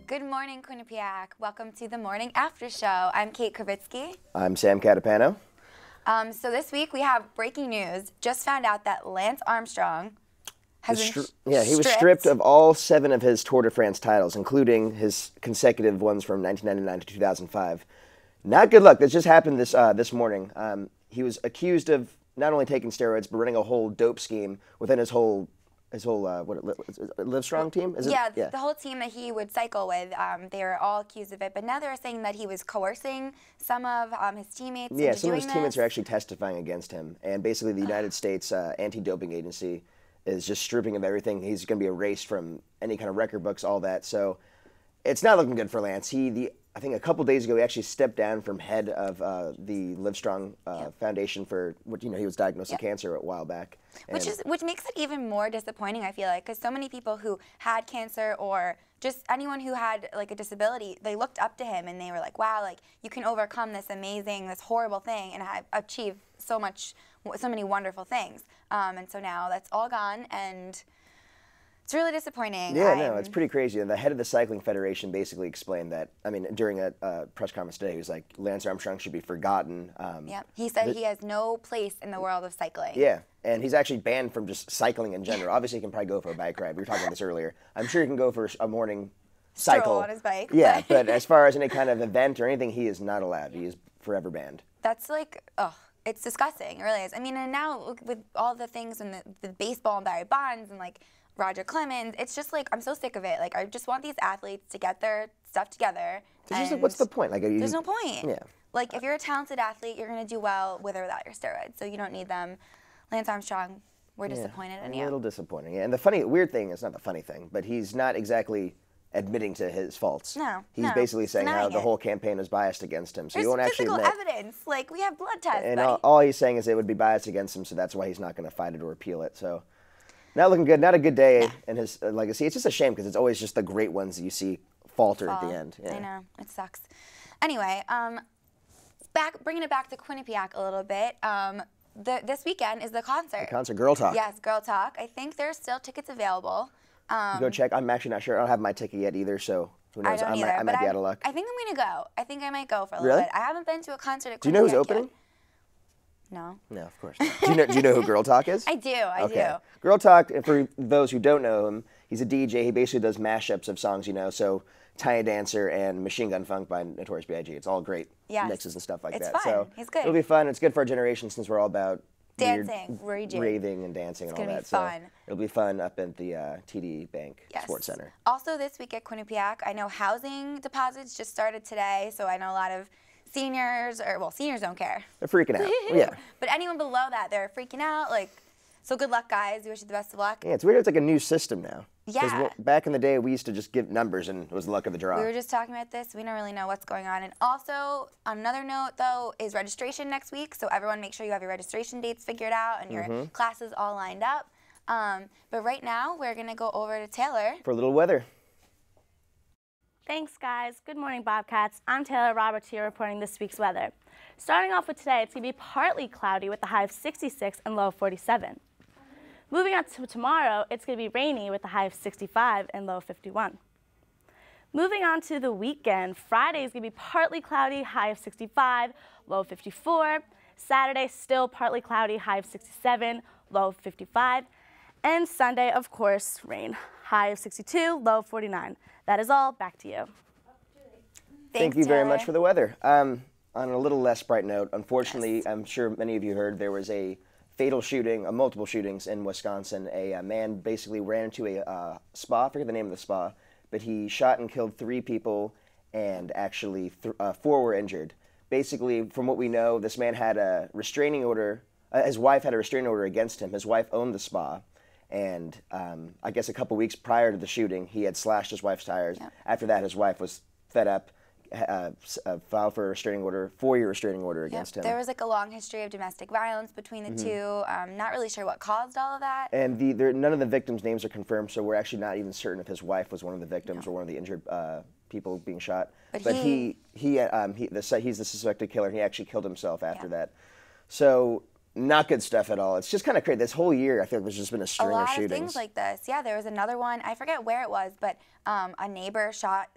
Good morning, Quinnipiac. Welcome to the Morning After Show. I'm Kate Kravitsky. I'm Sam Catapano. So this week we have breaking news. Just found out that Lance Armstrong has been he was stripped of all 7 of his Tour de France titles, including his consecutive ones from 1999 to 2005. Not good luck. This just happened this morning. He was accused of not only taking steroids, but running a whole dope scheme within his whole Livestrong team? The whole team that he would cycle with, they were all accused of it. But now they're saying that he was coercing some of his teammates into doing this. Some of his teammates are actually testifying against him. And basically the United States anti-doping agency is just stripping him of everything. He's going to be erased from any kind of record books, all that. So it's not looking good for Lance. I think a couple days ago, he actually stepped down from head of the Livestrong Foundation for what he was diagnosed with cancer a while back. Which makes it even more disappointing, I feel like, because so many people who had cancer or just anyone who had like a disability, they looked up to him and they were like, wow, like you can overcome this horrible thing and achieve so many wonderful things. And so now that's all gone, and it's really disappointing. Yeah, no, it's pretty crazy. And the head of the Cycling Federation basically explained that, during a press conference today, he was like, Lance Armstrong should be forgotten. He said he has no place in the world of cycling. Yeah, and he's actually banned from just cycling in general. Obviously, he can probably go for a bike ride. We were talking about this earlier. I'm sure he can go for a morning cycle. Stroll on his bike. Yeah, but as far as any kind of event or anything, he is not allowed. He is forever banned. That's like, it's disgusting. It really is. And now with all the things and the baseball and Barry Bonds and like Roger Clemens, it's just like, I'm so sick of it. Like, I just want these athletes to get their stuff together. What's the point? Like, there's no point. Yeah. Like, if you're a talented athlete, you're going to do well with or without your steroids. So you don't need them. Lance Armstrong, we're disappointed in you. A little disappointing. Yeah. And the weird thing is not the funny thing, but he's not exactly admitting to his faults. He's basically saying how the whole campaign was biased against him. So There's he won't actually physical evidence. Like, we have blood tests, and all he's saying is it would be biased against him, so that's why he's not going to fight it or appeal it. So not looking good. Not a good day in his legacy. It's just a shame because it's always just the great ones that you see falter at the end. Yeah. I know. It sucks. Anyway, bringing it back to Quinnipiac a little bit, this weekend is the concert. The concert, Girl Talk. Yes, Girl Talk. I think there's still tickets available. Go check. I'm actually not sure. I don't have my ticket yet either, so who knows? I might be out of luck. I think I'm going to go. I think I might go for a little bit. I haven't been to a concert at Quinnipiac. Do you know who's opening? Yet. No. No, of course not. Do you know who Girl Talk is? I do. I do. Girl Talk, for those who don't know him, he's a DJ. He basically does mashups of songs, so Tiny Dancer and Machine Gun Funk by Notorious B.I.G. It's all great mixes and stuff like that. It's fun. So he's good. It'll be fun. It's good for our generation since we're all about dancing, raving and dancing and all that. It's going to be fun. So it'll be fun up at the TD Bank Sports Center. Also this week at Quinnipiac, I know housing deposits just started today, so I know a lot of seniors, seniors don't care. They're freaking out. Yeah. But anyone below that, they're freaking out. So good luck, guys. We wish you the best of luck. Yeah, it's weird. It's like a new system now. Yeah. Because back in the day, we used to just give numbers and it was the luck of the draw. We were just talking about this. We don't really know what's going on. And also, another note, though, is registration next week. So everyone make sure you have your registration dates figured out and your classes all lined up. But right now, we're going to go over to Taylor. For a little weather. Thanks, guys. Good morning, Bobcats. I'm Taylor Roberts here reporting this week's weather. Starting off with today, it's going to be partly cloudy with a high of 66 and low of 47. Moving on to tomorrow, it's going to be rainy with a high of 65 and low of 51. Moving on to the weekend, Friday is going to be partly cloudy, high of 65, low of 54. Saturday, still partly cloudy, high of 67, low of 55. And Sunday, of course, rain, high of 62, low of 49. That is all. Back to you. Thank you very much for the weather. On a little less bright note, unfortunately, I'm sure many of you heard there was a fatal shooting, multiple shootings in Wisconsin. A man basically ran into a spa, I forget the name of the spa, but he shot and killed 3 people, and actually 4 were injured. Basically, from what we know, this man had a restraining order, his wife had a restraining order against him. His wife owned the spa, and I guess a couple weeks prior to the shooting, he had slashed his wife's tires. Yep. After that, his wife was fed up, filed for a restraining order, 4-year restraining order against him. There was like a long history of domestic violence between the two. Not really sure what caused all of that. And none of the victims' names are confirmed, so we're actually not even certain if his wife was one of the victims or one of the injured people being shot. But he's the suspected killer, and he actually killed himself after that. So not good stuff at all. It's just kind of crazy. This whole year, I feel like there's just been a string of shootings. A lot of things like this. Yeah, there was another one. I forget where it was, but a neighbor shot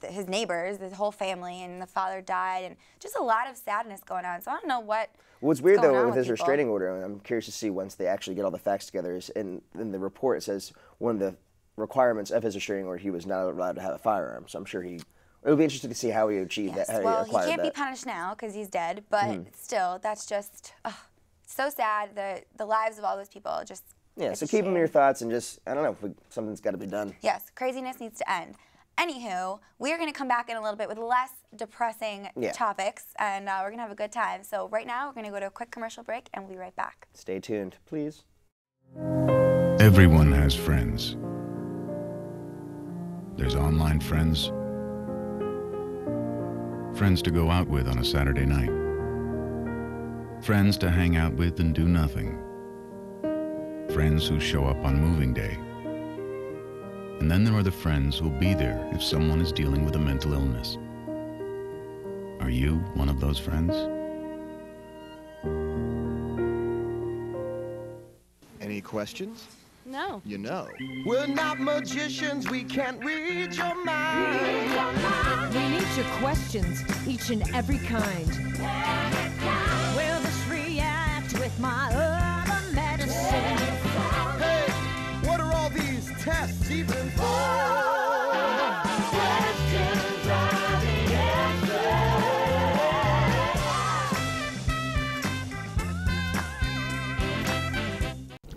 his neighbors, his whole family, and the father died, and just a lot of sadness going on. So I don't know what. Well, it's weird though with his people. restraining order. I'm curious to see once they actually get all the facts together. In the report, it says one of the requirements of his restraining order, he was not allowed to have a firearm. So I'm sure it'll be interesting to see how he achieved that. How Well, he he can't that. be punished now because he's dead, but still, that's just so sad. The lives of all those people just. Yeah, so keep them in your thoughts and just, I don't know, something's got to be done. Yes, craziness needs to end. Anywho, we're going to come back in a little bit with less depressing topics, and we're going to have a good time. So right now, we're going to go to a quick commercial break, and we'll be right back. Stay tuned, please. Everyone has friends. There's online friends, friends to go out with on a Saturday night, friends to hang out with and do nothing, friends who show up on moving day. And then there are the friends who'll be there if someone is dealing with a mental illness. Are you one of those friends? Any questions? No. You know. We're not magicians, we can't read your mind. We need your questions, each and every kind. Will this react with my other medicine? Hey, what are all these tests even for? Questions are the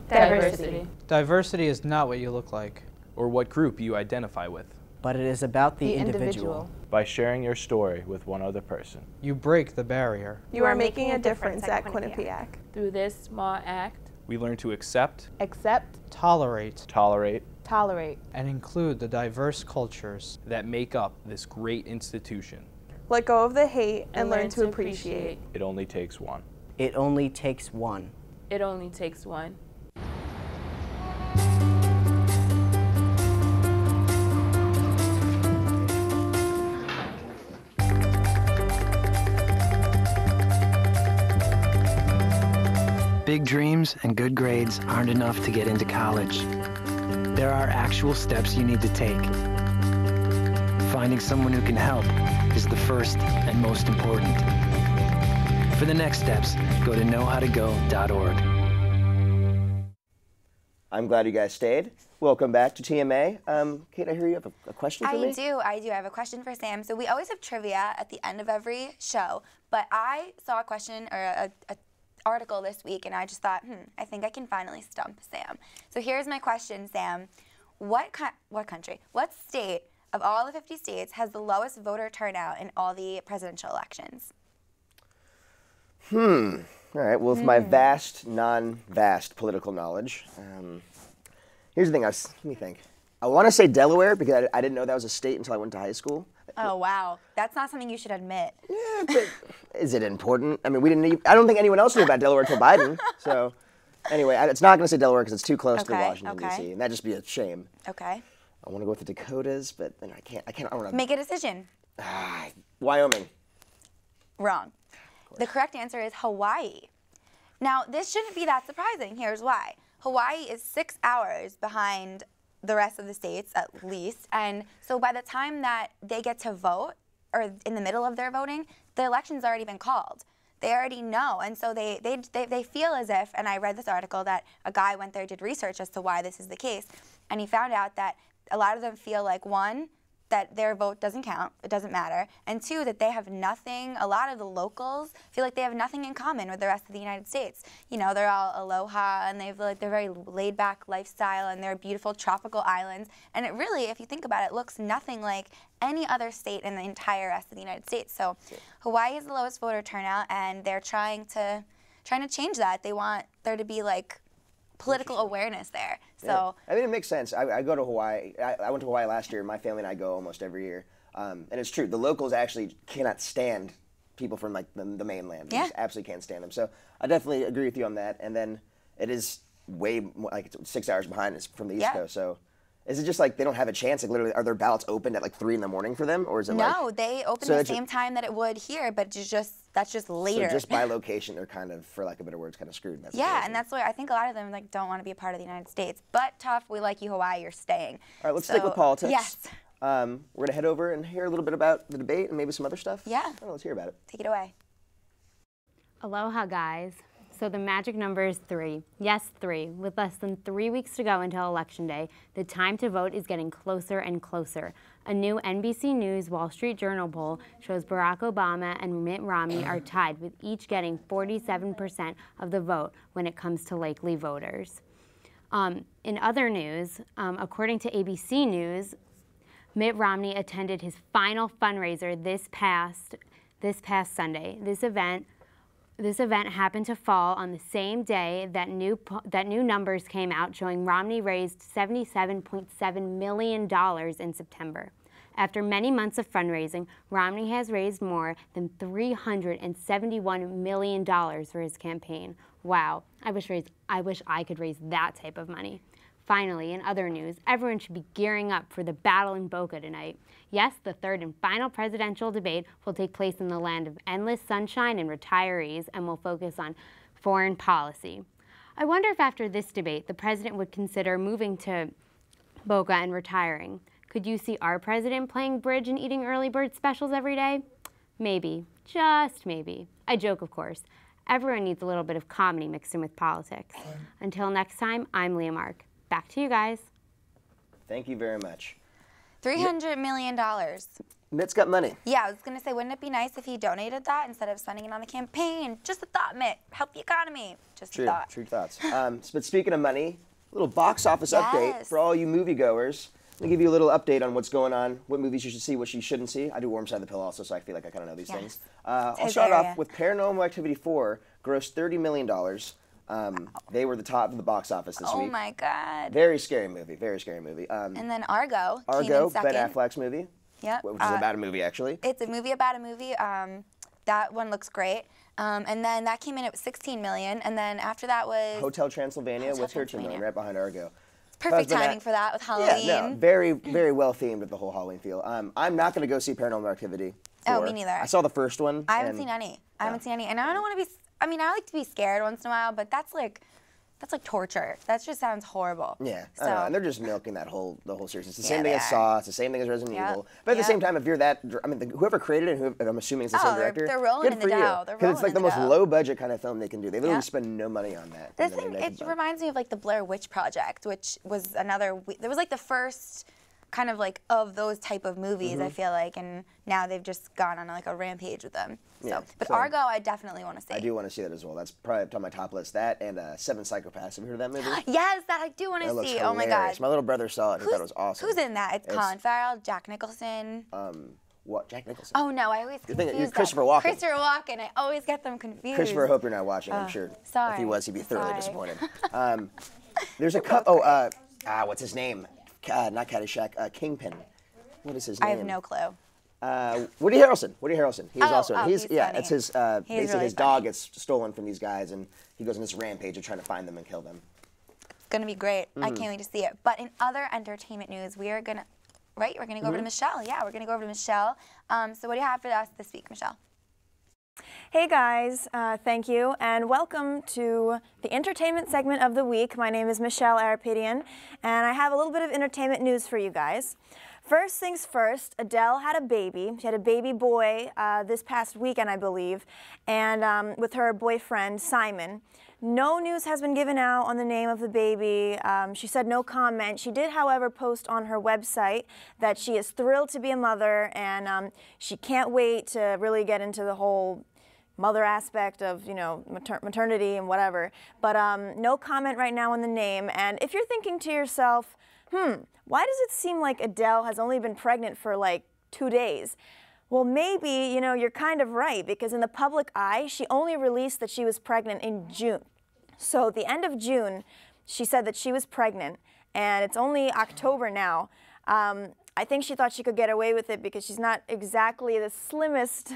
Diversity. Diversity is not what you look like, or what group you identify with. But it is about the individual. By sharing your story with one other person. You break the barrier. You are making a difference at Quinnipiac. Through this small act, We learn to accept, Tolerate, tolerate, and include the diverse cultures that make up this great institution. Let go of the hate and learn to appreciate. It only takes one. It only takes one. It only takes one. Big dreams and good grades aren't enough to get into college. There are actual steps you need to take. Finding someone who can help is the first and most important. For the next steps, go to knowhowtogo.org. I'm glad you guys stayed. Welcome back to TMA. Kate, I hear you have a question for me? I do. I have a question for Sam. So we always have trivia at the end of every show, but I saw a question or a article this week, and I just thought, I think I can finally stump Sam. So here's my question, Sam. What state of all the 50 states has the lowest voter turnout in all the presidential elections? All right, well, with my vast, non-vast political knowledge, here's the thing, let me think. I want to say Delaware because I didn't know that was a state until I went to high school. Oh, wow. That's not something you should admit. Yeah, but is it important? I mean, I don't think anyone else knew about Delaware until Biden. So, anyway, it's not going to say Delaware because it's too close to Washington, D.C., and that'd just be a shame. Okay. I want to go with the Dakotas, but then I want to... Make a decision. Wyoming. Wrong. The correct answer is Hawaii. Now, this shouldn't be that surprising. Here's why. Hawaii is 6 hours behind the rest of the states, at least. And so by the time that they get to vote, or in the middle of their voting, the election's already been called. They already know. And so they feel as if, and I read this article that a guy went there, did research as to why this is the case, and he found out that a lot of them feel like, one, that their vote doesn't count, it doesn't matter, and two, that they have nothing, a lot of the locals feel like they have nothing in common with the rest of the United States. You know, they're all aloha, and they're very laid-back lifestyle, and they're beautiful tropical islands, and it really, if you think about it, looks nothing like any other state in the entire rest of the United States. So Hawaii is the lowest voter turnout, and they're trying to change that. They want there to be like political awareness there. So I mean, it makes sense. I go to Hawaii. I went to Hawaii last year. My family and I go almost every year. And it's true. The locals actually cannot stand people from like the mainland. They just absolutely can't stand them. So I definitely agree with you on that. And then it is way more, like it's 6 hours behind us from the East Coast. So is it just like they don't have a chance? Like literally, are their ballots opened at like 3 in the morning for them, or is it no? They open the same time that it would here, but that's just later. So just by location, they're kind of, for lack of better words, kind of screwed. That's and that's why I think a lot of them like don't want to be a part of the United States. But tough, we like you, Hawaii. You're staying. All right, let's stick with politics. Yes. We're going to head over and hear a little bit about the debate and maybe some other stuff. Yeah. I don't know, let's hear about it. Take it away. Aloha, guys. So the magic number is 3. Yes, 3. With less than 3 weeks to go until Election Day, the time to vote is getting closer and closer. A new NBC News Wall Street Journal poll shows Barack Obama and Mitt Romney are tied, with each getting 47% of the vote when it comes to likely voters. In other news, according to ABC News, Mitt Romney attended his final fundraiser this past Sunday. This event happened to fall on the same day that new numbers came out showing Romney raised $77.7 million in September. After many months of fundraising, Romney has raised more than $371 million for his campaign. Wow, I wish I could raise that type of money. Finally, in other news, everyone should be gearing up for the battle in Boca tonight. Yes, the third and final presidential debate will take place in the land of endless sunshine and retirees and will focus on foreign policy. I wonder if after this debate, the president would consider moving to Boca and retiring. Could you see our president playing bridge and eating early bird specials every day? Maybe, just maybe. I joke, of course. Everyone needs a little bit of comedy mixed in with politics. Until next time, I'm Leah Mark. Back to you guys. Thank you very much. $300 million. Mitt's got money. Yeah, I was going to say, wouldn't it be nice if he donated that instead of spending it on the campaign? Just a thought, Mitt. Help the economy. Just a thought. True thoughts. But speaking of money, a little box office update for all you moviegoers. Let me give you a little update on what's going on, what movies you should see, what you shouldn't see. I do Warm Side of the Pill also, so I feel like I kind of know these things. I'll start off with Paranormal Activity 4, grossed $30 million. They were the top of the box office this week. Oh my God. Very scary movie, very scary movie. And then Argo came in Ben second. Affleck's movie. Yep. Which is about a movie, actually. It's a movie about a movie. That one looks great. And then that came in at $16 million. And then after that was Hotel Transylvania with $13 million, right behind Argo. Perfect timing for that with Halloween. Yeah, no, very, very well themed with the whole Halloween feel. I'm not going to go see Paranormal Activity 4. Oh, me neither. I saw the first one. I haven't seen any. I haven't seen any. And I don't want to be, I mean, I like to be scared once in a while, but that's like torture. That just sounds horrible. Yeah, so. I know, and they're just milking the whole series. It's the same thing as Saw. It's the same thing as Resident Evil. But at the same time, if you're that, I mean, whoever created it, and I'm assuming it's the same director. They're rolling in the dough. Because it's like the most low budget kind of film they can do. They literally spend no money on that. The thing, it reminds me of like the Blair Witch Project, which was another. There was like the first kind of like of those type of movies. I feel like, and now they've just gone on like a rampage with them. So, but Argo, I definitely want to see. I do want to see that as well. That's probably on my top list. That and Seven Psychopaths. Have you heard of that movie? Yes, that I do want to see. Oh my God. My little brother saw it. He thought it was awesome. Who's in that? It's Colin Farrell, Jack Nicholson. What? Jack Nicholson? Oh no, I always confuse Christopher Walken. Christopher Walken. I always get them confused. Christopher, I hope you're not watching. I'm sure. Sorry. If he was, he'd be thoroughly disappointed. There's a couple. What's his name? Not Caddyshack. Kingpin. What is his name? I have no clue. Woody Harrelson. Woody Harrelson. He's also. He's yeah. funny. It's his. Basically, really his dog gets stolen from these guys, and he goes on this rampage of trying to find them and kill them. It's gonna be great. I can't wait to see it. But in other entertainment news, we are gonna. Right, we're gonna go over to Michelle. Yeah, we're gonna go over to Michelle. So what do you have for us this week, Michelle? Hey guys, thank you and welcome to the entertainment segment of the week. My name is Michelle Arapedian and I have a little bit of entertainment news for you guys. First things first, Adele had a baby. She had a baby boy this past weekend, I believe, and with her boyfriend, Simon. No news has been given out on the name of the baby. She said no comment. She did, however, post on her website that she is thrilled to be a mother and she can't wait to really get into the whole mother aspect of, you know, maternity and whatever. But no comment right now on the name. And if you're thinking to yourself, why does it seem like Adele has only been pregnant for like 2 days? Well, maybe, you know, you're kind of right, because in the public eye, she only released that she was pregnant in June. So at the end of June, she said that she was pregnant, and it's only October now. I think she thought she could get away with it because she's not exactly the slimmest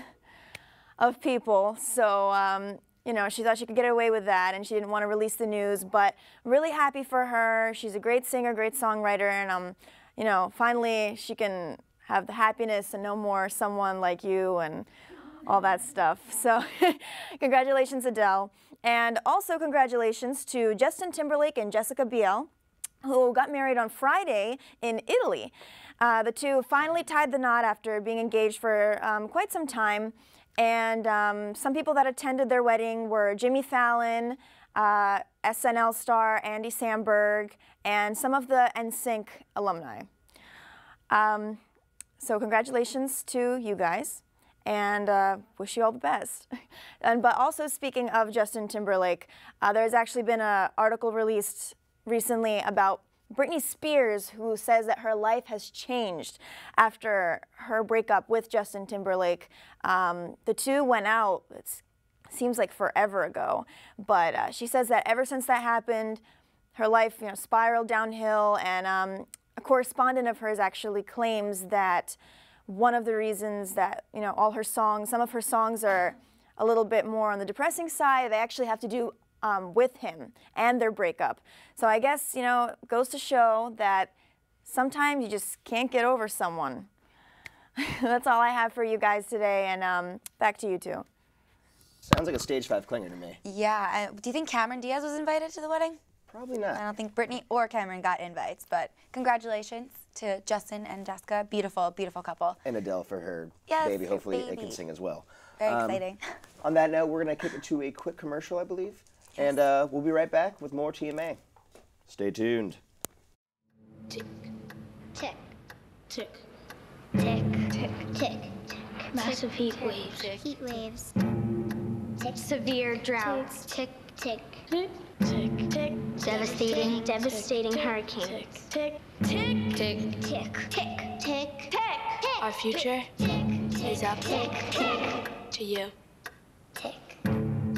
of people. So, you know, she thought she could get away with that, and she didn't want to release the news, but really happy for her. She's a great singer, great songwriter, and, you know, finally she can have the happiness and no more someone like you and all that stuff. So congratulations, Adele. And also congratulations to Justin Timberlake and Jessica Biel. who got married on Friday in Italy. The two finally tied the knot after being engaged for quite some time. And some people that attended their wedding were Jimmy Fallon, SNL star Andy Samberg, and some of the NSYNC alumni. So congratulations to you guys, and wish you all the best. But also, speaking of Justin Timberlake, there's actually been an article released recently about Britney Spears, who says that her life has changed after her breakup with Justin Timberlake. The two went out, it seems like forever ago, but she says that ever since that happened, her life spiraled downhill, and a correspondent of hers actually claims that one of the reasons that all her songs, some of her songs are a little bit more on the depressing side, they actually have to do with him and their breakup. So I guess, it goes to show that sometimes you just can't get over someone. That's all I have for you guys today, and back to you two. Sounds like a stage 5 clinger to me. Yeah. Do you think Cameron Diaz was invited to the wedding? Probably not. I don't think Britney or Cameron got invites, but congratulations to Justin and Jessica. Beautiful, beautiful couple. And Adele for her yes, baby. Hopefully baby. they can sing as well. Very exciting. On that note, we're going to kick it to a quick commercial, I believe. Yes. And we'll be right back with more TMA. Stay tuned. Tick, tick, tick, tick, tick, tick. Massive heat waves. Heat waves. Tick. Severe droughts. Tick, tick. Tick, tick, tick. Devastating, devastating hurricanes. Tick, tick, tick, tick, tick, tick, tick. Our future is up to you. Tick.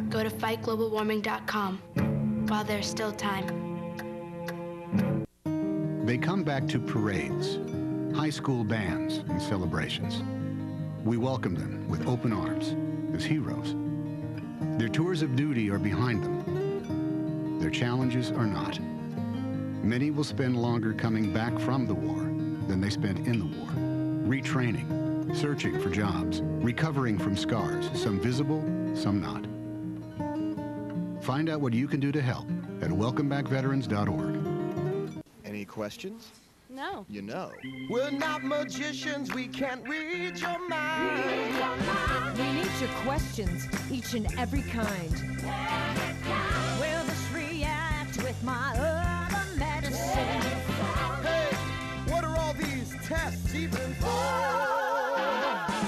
Go to fightglobalwarming.com while there's still time. They come back to parades, high school bands, and celebrations. We welcome them with open arms as heroes. Their tours of duty are behind them. Their challenges are not. Many will spend longer coming back from the war than they spent in the war, retraining, searching for jobs, recovering from scars, some visible, some not. Find out what you can do to help at welcomebackveterans.org. Any questions? No. You know. We're not magicians, we can't read your mind. We need your questions, each and every kind. Will this react with my other medicine? Hey, what are all these tests even for?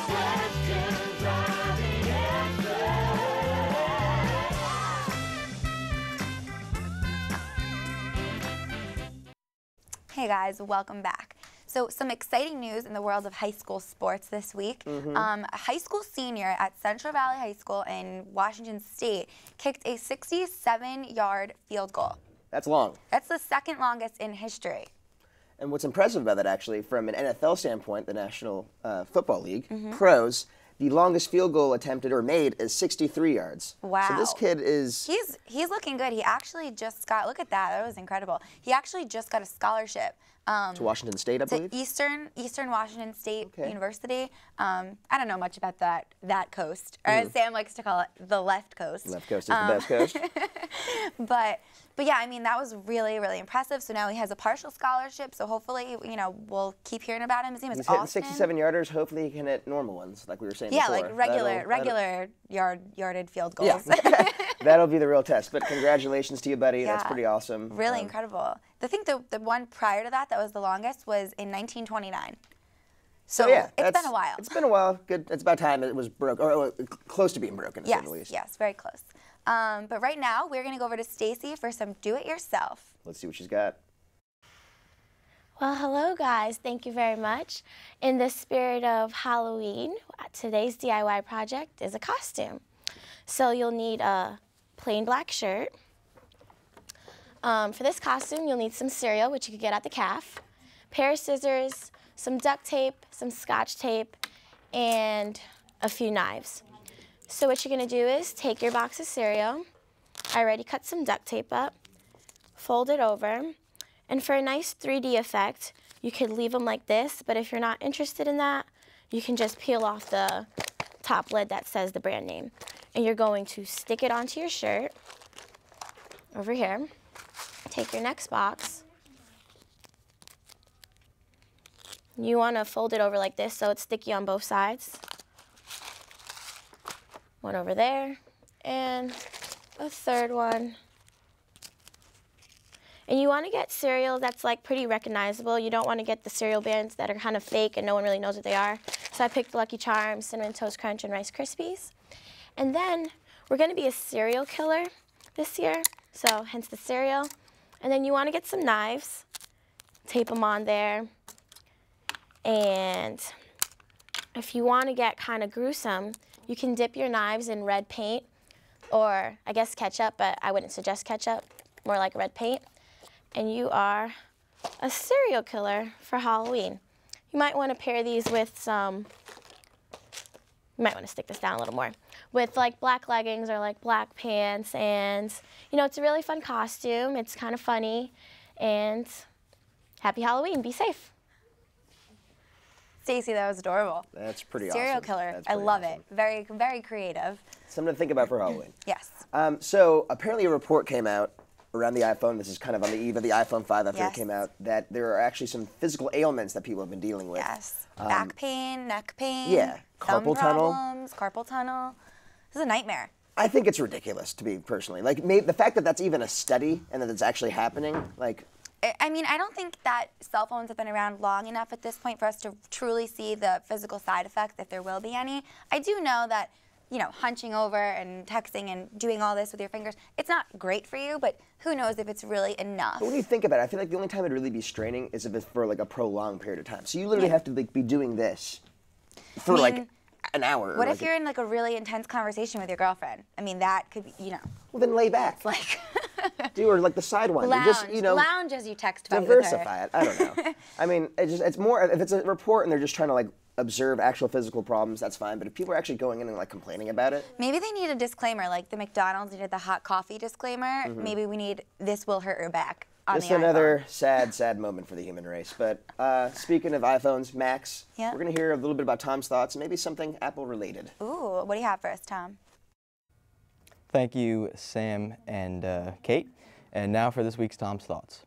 Questions are the answer. Hey guys, welcome back. So some exciting news in the world of high school sports this week. A high school senior at Central Valley High School in Washington State kicked a 67-yard field goal. That's long. That's the second longest in history. And what's impressive about that, actually, from an NFL standpoint, the National Football League, pros, the longest field goal attempted or made is 63 yards. Wow. So this kid is... He's looking good. He actually just got, look at that, that was incredible. He actually just got a scholarship. To Washington State, I believe? To Eastern Washington State University. I don't know much about that coast. Or as Sam likes to call it, the left coast. Left coast is the best coast. But yeah, I mean, that was really, really impressive. So now he has a partial scholarship. So hopefully, we'll keep hearing about him. His name is Austin. He's hitting 67-yarders. Hopefully he can hit normal ones, like we were saying before. before. Yeah, like regular yarded field goals. Yeah. That'll be the real test. But congratulations to you, buddy. Yeah. That's pretty awesome. Really incredible. I think the one prior to that was the longest was in 1929. So yeah, it's been a while. It's been a while. Good. It's about time it was broke, or close to being broken, to say the least. Yes, very close. But right now, we're going to go over to Stacy for some do-it-yourself. Let's see what she's got. Well, hello, guys. Thank you very much. In the spirit of Halloween, today's DIY project is a costume. So you'll need a plain black shirt. For this costume, you'll need some cereal, which you could get at the calf, pair of scissors, some duct tape, some scotch tape, and a few knives. So what you're gonna do is take your box of cereal. I already cut some duct tape up, fold it over, and for a nice 3D effect, you could leave them like this, but if you're not interested in that, you can just peel off the top lid that says the brand name. And you're going to stick it onto your shirt over here. Take your next box, You want to fold it over like this so it's sticky on both sides. One over there, and a third one. And you want to get cereal that's like pretty recognizable. You don't want to get the cereal brands that are kind of fake and no one really knows what they are. So I picked Lucky Charms, Cinnamon Toast Crunch, and Rice Krispies. And then we're going to be a cereal killer this year, so hence the cereal. And then you want to get some knives, tape them on there. And if you want to get kind of gruesome, you can dip your knives in red paint, or I guess ketchup, but I wouldn't suggest ketchup, more like red paint. And you are a serial killer for Halloween. You might want to pair these with some, you might want to stick this down a little more, with like black leggings or like black pants. And you know, it's a really fun costume. It's kind of funny. And happy Halloween, be safe. Stacey, that was adorable. That's pretty Serial awesome. killer. That's I pretty love awesome. it. Very, very creative. Something to think about for Halloween. Yes. So apparently a report came out around the iPhone, this is kind of on the eve of the iPhone 5 after Yes. it came out, that there are actually some physical ailments that people have been dealing with. Yes. Back pain, neck pain. Yeah. Carpal tunnel. Problems, carpal tunnel. This is a nightmare. I think it's ridiculous, to be personally. Like, the fact that that's even a study and that it's actually happening, like... I mean, I don't think that cell phones have been around long enough at this point for us to truly see the physical side effects, if there will be any. I do know that, you know, hunching over and texting and doing all this with your fingers, it's not great for you, but who knows if it's really enough. But when you think about it, I feel like the only time it'd really be straining is if it's for, like, a prolonged period of time. So you literally have to, like, be doing this for, like, an hour. What or if you're in, like, a really intense conversation with your girlfriend? I mean, that could be, you know. Well, then lay back. It's like... Do or like the sidewinder. Lounge, Just, you know, lounge as you text fight with her. diversify it. I don't know. I mean, it's more, if it's a report and they're just trying to like observe actual physical problems, that's fine. But if people are actually going in and like complaining about it. Maybe they need a disclaimer, like the McDonald's needed the hot coffee disclaimer. Maybe we need, this will hurt your back on Just the another iPhone. sad moment for the human race. But speaking of iPhones, Max, Yeah. we're going to hear a little bit about Tom's thoughts and maybe something Apple related. Ooh, what do you have for us, Tom? Thank you, Sam and Kate. And now for this week's Tom's Thoughts.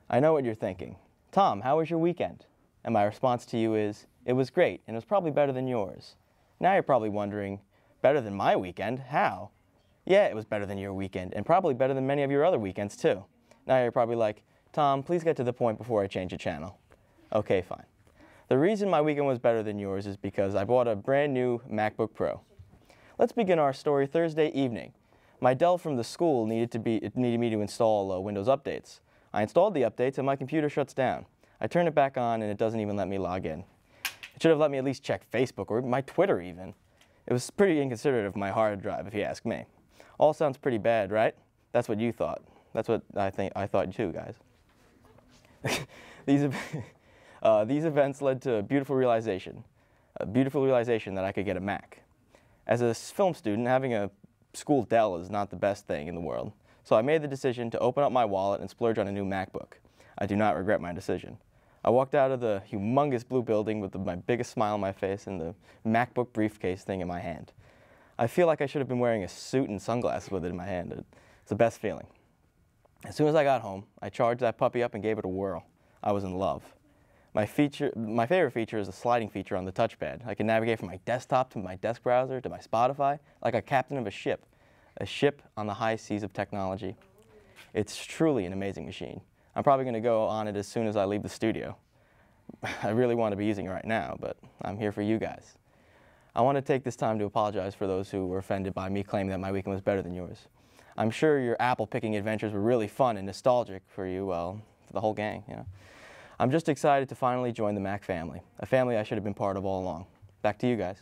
I know what you're thinking. Tom, how was your weekend? And my response to you is, it was great, and it was probably better than yours. Now you're probably wondering, better than my weekend? How? Yeah, it was better than your weekend, and probably better than many of your other weekends too. Now you're probably like, Tom, please get to the point before I change the channel. Okay, fine. The reason my weekend was better than yours is because I bought a brand new MacBook Pro. Let's begin our story Thursday evening. My Dell from the school needed me to install Windows updates. I installed the updates and my computer shuts down. I turn it back on and it doesn't even let me log in. It should have let me at least check Facebook or my Twitter even. It was pretty inconsiderate of my hard drive if you ask me. All sounds pretty bad, right? That's what you thought. That's what I thought too, guys. These events led to a beautiful realization that I could get a Mac. As a film student, having a school Dell is not the best thing in the world, so I made the decision to open up my wallet and splurge on a new MacBook. I do not regret my decision. I walked out of the humongous blue building with my biggest smile on my face and the MacBook briefcase thing in my hand. I feel like I should have been wearing a suit and sunglasses with it in my hand. It's the best feeling. As soon as I got home, I charged that puppy up and gave it a whirl. I was in love. My favorite feature is the sliding feature on the touchpad. I can navigate from my desktop to my desk browser to my Spotify like a captain of a ship on the high seas of technology. It's truly an amazing machine. I'm probably going to go on it as soon as I leave the studio. I really want to be using it right now, but I'm here for you guys. I want to take this time to apologize for those who were offended by me claiming that my weekend was better than yours. I'm sure your apple picking adventures were really fun and nostalgic for you, well, for the whole gang, you know. I'm just excited to finally join the Mac family, a family I should have been part of all along. Back to you guys.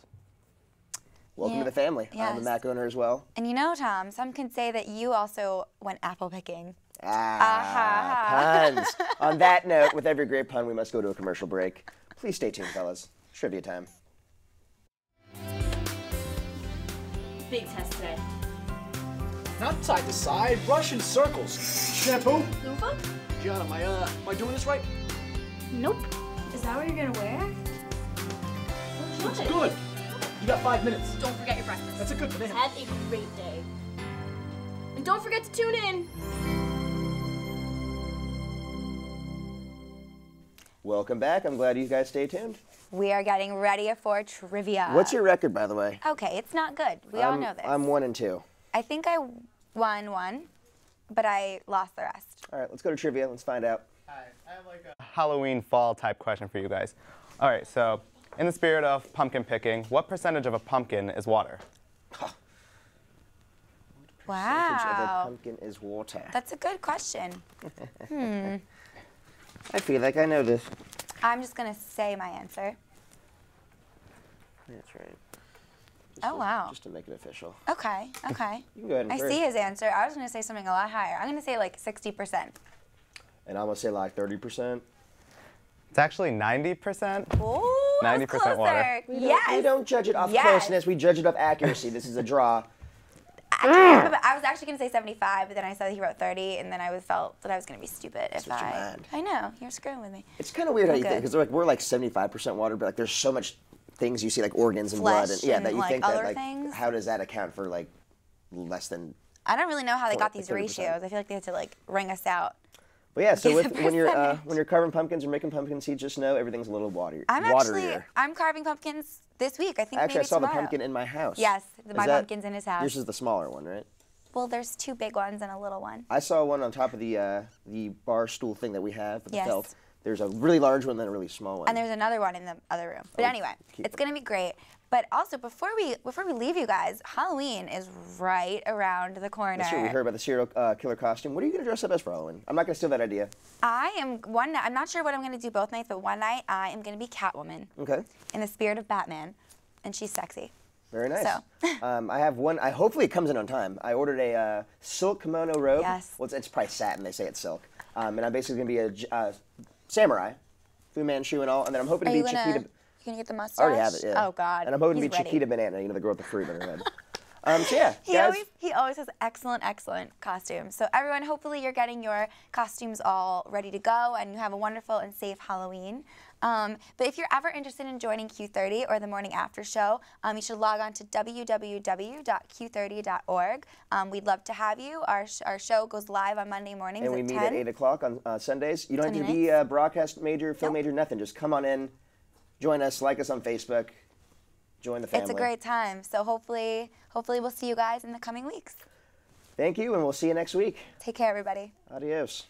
Welcome to the family. Yes. I'm a Mac owner as well. And you know, Tom, some could say that you also went apple picking. Puns. On that note, with every great pun, we must go to a commercial break. Please stay tuned, fellas. Trivia time. Big test today. Not side to side, brush in circles. Shampoo? Loofah? Gianna, am I doing this right? Nope. Is that what you're gonna wear? Looks good. You got 5 minutes. Don't forget your breakfast. That's a good plan. Have a great day. And don't forget to tune in. Welcome back. I'm glad you guys stay tuned. We are getting ready for trivia. What's your record, by the way? Okay, it's not good. We all know this. I'm 1-2. I think I won one, but I lost the rest. All right, let's go to trivia. Let's find out. Hi, I have like a Halloween fall type question for you guys. All right, so in the spirit of pumpkin picking, what percentage of a pumpkin is water? Percentage of a Wow. pumpkin is water. That's a good question. I feel like I know this. I'm just going to say my answer. That's right. Oh, wow. Just to make it official. Okay, okay. You can go ahead and I first. see his answer. I was going to say something a lot higher. I'm going to say like 60%. And I'm going to say like 30%. It's actually 90%. Ooh, 90% water. We don't judge it off closeness. We judge it off accuracy. This is a draw. I was actually going to say 75, but then I saw that he wrote 30, and then I felt that I was going to be stupid if what you I... meant. I know. You're screwing with me. It's kind of weird how you think, good. because like, we're like 75% water, but like there's so much things you see, like organs and blood, and Flesh and, that you like, think that other like things. how does that account for like less than? I don't really know how they got Like these 30%. ratios. I feel like they had to like ring us out. But yeah, so Give with, a when percentage. you're carving pumpkins or making pumpkin seeds, just know everything's a little waterier. I'm carving pumpkins this week. I think Actually, I maybe saw tomorrow. the pumpkin in my house. Yes, Is my that- pumpkin's in his house. Yours is the smaller one, right? Well, there's two big ones and a little one. I saw one on top of the bar stool thing that we have with Yes. the felt. There's a really large one and a really small one. And there's another one in the other room. But Oh, anyway, keep it's gonna be great. But also, before we leave you guys, Halloween is right around the corner. That's right. We heard about the serial killer costume. What are you going to dress up as for Halloween? I'm not going to steal that idea. I'm not sure what I'm gonna do both nights, but one night I am gonna be Catwoman. Okay. In the spirit of Batman, and she's sexy. Very nice. So. I have one. Hopefully it comes in on time. I ordered a silk kimono robe. Yes. Well, it's probably satin. They say it's silk. And I'm basically going to be a samurai, Fu Manchu and all. And then I'm hoping to be Chiquita. You gonna get the mustache? I already have it. Yeah. Oh God. And I'm hoping to He's be ready. Chiquita Banana. You know, the girl with the fruit on her head. So yeah, guys. He always has excellent costumes. So everyone, hopefully you're getting your costumes all ready to go and you have a wonderful and safe Halloween. But if you're ever interested in joining Q30 or the morning after show, you should log on to www.q30.org. We'd love to have you. Our show goes live on Monday mornings And we at meet 10. at 8 o'clock on Sundays. You don't have 20 to be a broadcast major, film major, nothing. Just come on in, join us, like us on Facebook, join the family. It's a great time. So hopefully we'll see you guys in the coming weeks. Thank you, and we'll see you next week. Take care, everybody. Adios.